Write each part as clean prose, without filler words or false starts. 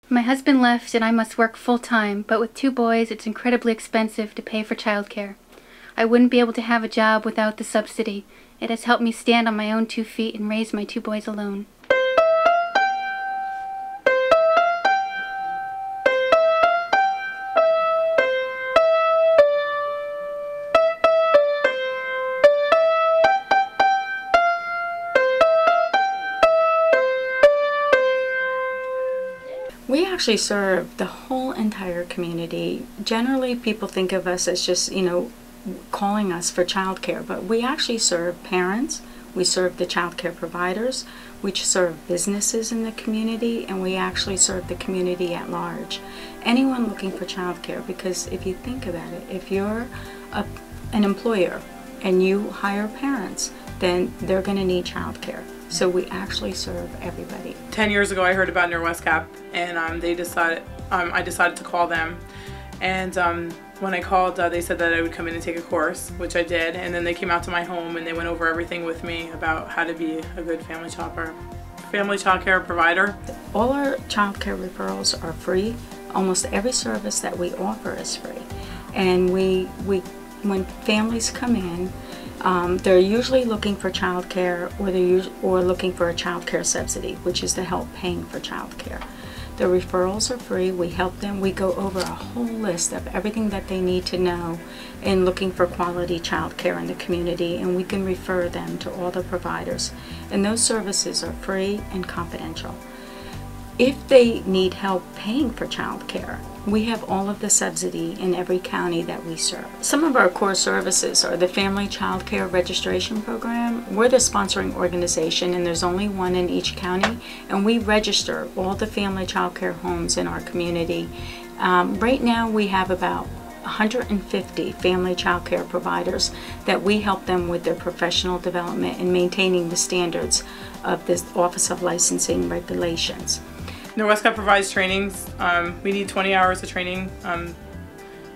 My husband left and I must work full-time, but with 2 boys it's incredibly expensive to pay for childcare. I wouldn't be able to have a job without the subsidy. It has helped me stand on my own 2 feet and raise my 2 boys alone. We actually serve the whole entire community. Generally, people think of us as just, calling us for childcare, but we actually serve parents, we serve the childcare providers, we serve businesses in the community, and we actually serve the community at large. Anyone looking for childcare, because if you think about it, if you're an employer and you hire parents, then they're going to need childcare. So we actually serve everybody. 10 years ago I heard about NORWESCAP, and I decided to call them. And when I called, they said that I would come in and take a course, which I did, and then they came out to my home and they went over everything with me about how to be a good family childcare provider. All our childcare referrals are free. Almost every service that we offer is free. And when families come in, they're usually looking for childcare, or looking for a childcare subsidy, which is the help paying for childcare. The referrals are free. We help them. We go over a whole list of everything that they need to know in looking for quality childcare in the community, and we can refer them to all the providers. And those services are free and confidential. If they need help paying for childcare, we have all of the subsidy in every county that we serve. Some of our core services are the Family Child Care Registration Program. We're the sponsoring organization, and there's only one in each county, and we register all the family child care homes in our community. Right now we have about 150 family child care providers that we help them with their professional development and maintaining the standards of the Office of Licensing Regulations. NORWESCAP provides trainings. We need 20 hours of training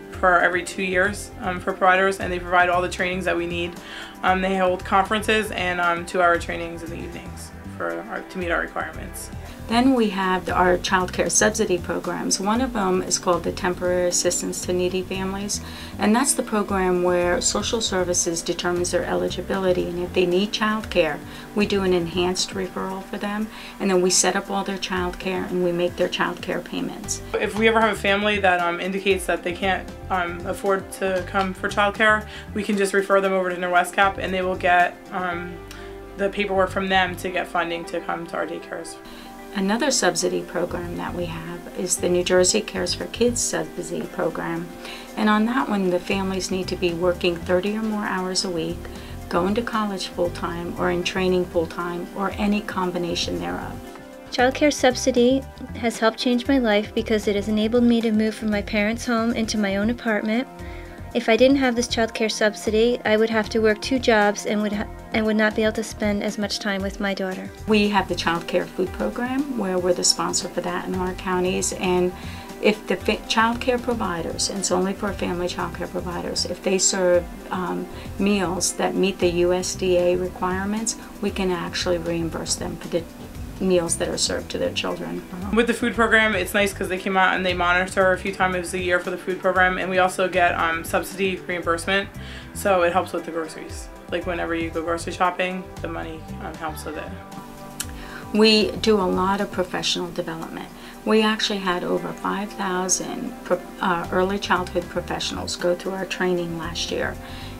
for every 2 years for providers, and they provide all the trainings that we need. They hold conferences and 2-hour trainings in the evenings to meet our requirements. Then we have our child care subsidy programs. One of them is called the Temporary Assistance to Needy Families, and that's the program where social services determines their eligibility, and if they need child care, we do an enhanced referral for them, and then we set up all their child care and we make their child care payments. If we ever have a family that indicates that they can't afford to come for child care, we can just refer them over to NORWESCAP, and they will get the paperwork from them to get funding to come to our daycares. Another subsidy program that we have is the New Jersey Cares for Kids subsidy program, and on that one the families need to be working 30 or more hours a week, going to college full-time or in training full-time, or any combination thereof. Childcare subsidy has helped change my life because it has enabled me to move from my parents' home into my own apartment. If I didn't have this childcare subsidy, I would have to work 2 jobs and would not be able to spend as much time with my daughter. We have the child care food program where we're the sponsor for that in our counties, and if the child care providers, and it's only for family child care providers, if they serve meals that meet the USDA requirements, we can actually reimburse them for the meals that are served to their children. With the food program, it's nice because they came out and they monitor a few times a year for the food program, and we also get subsidy reimbursement, so it helps with the groceries. Like whenever you go grocery shopping, the money helps with it. We do a lot of professional development. We actually had over 5,000 early childhood professionals go through our training last year.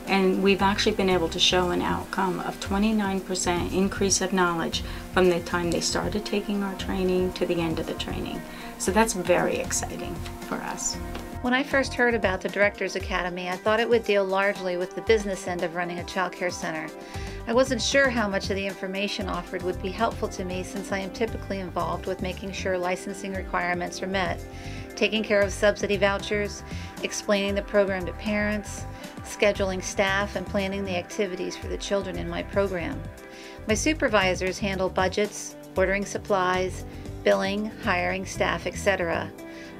And we've actually been able to show an outcome of 29% increase of knowledge from the time they started taking our training to the end of the training. So that's very exciting for us. When I first heard about the Directors Academy, I thought it would deal largely with the business end of running a child care center. I wasn't sure how much of the information offered would be helpful to me, since I am typically involved with making sure licensing requirements are met, taking care of subsidy vouchers, explaining the program to parents, scheduling staff, and planning the activities for the children in my program. My supervisors handle budgets, ordering supplies, billing, hiring staff, etc.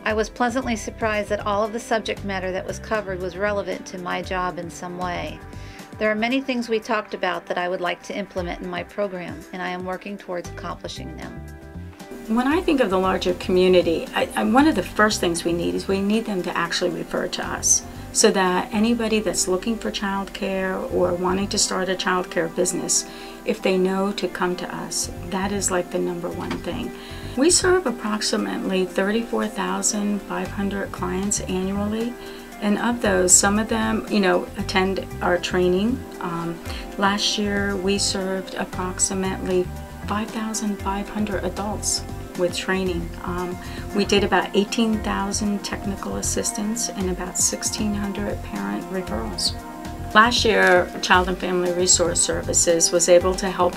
I was pleasantly surprised that all of the subject matter that was covered was relevant to my job in some way. There are many things we talked about that I would like to implement in my program, and I am working towards accomplishing them. When I think of the larger community, one of the first things we need is we need them to actually refer to us, so that anybody that's looking for childcare or wanting to start a childcare business, if they know to come to us, that is like the number one thing. We serve approximately 34,500 clients annually, and of those, some of them, attend our training. Last year, we served approximately 5,500 adults with training. We did about 18,000 technical assistants and about 1,600 parent referrals. Last year, Child and Family Resource Services was able to help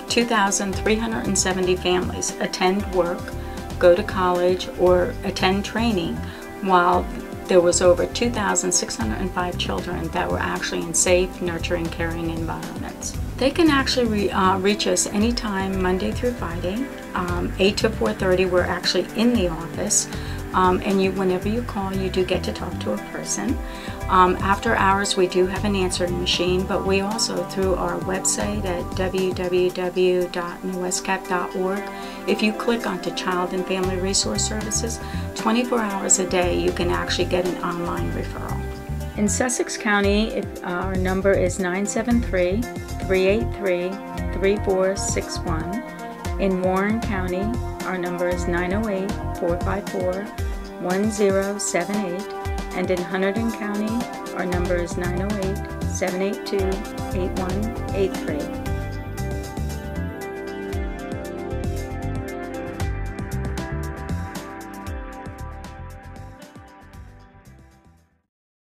2,370 families attend work, go to college, or attend training, while there was over 2,605 children that were actually in safe, nurturing, caring environments. They can actually reach us anytime, Monday through Friday, 8 to 4:30. We're actually in the office, and whenever you call, you do get to talk to a person. After hours, we do have an answering machine, but we also, through our website at www.NORWESCAP.org, if you click onto Child and Family Resource Services, 24 hours a day, you can actually get an online referral. In Sussex County, our number is 973-383-3461. In Warren County, our number is 908-454-1078. And in Hunterdon County, our number is 908-782-8183.